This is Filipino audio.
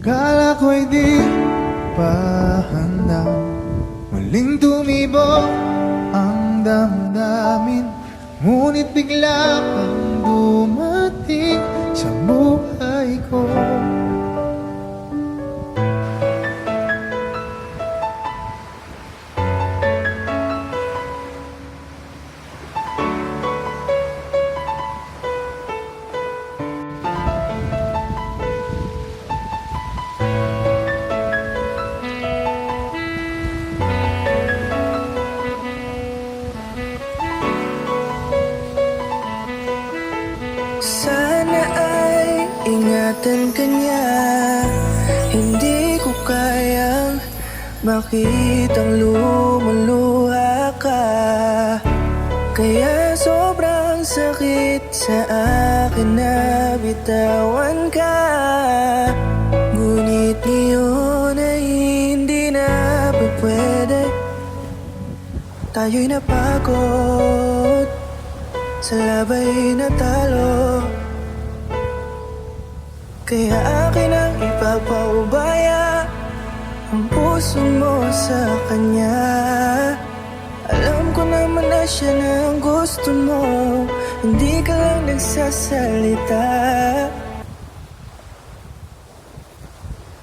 Kala ko'y di pa handa, muling tumibok ang damdamin. Ngunit bigla kang dumating sa buhay ko. Sana ay ingatan ka niya. Hindi ko kayang makitang lumuluha ka. Kaya sobrang sakit sa akin na bitawan ka. Ngunit ngayon ay hindi na pwede. Tayo'y napagod, sa labay natalo. Kaya akin ang ipapaubaya ang puso mo sa kanya. Alam ko naman na siya na ang gusto mo, hindi ka lang nagsasalita.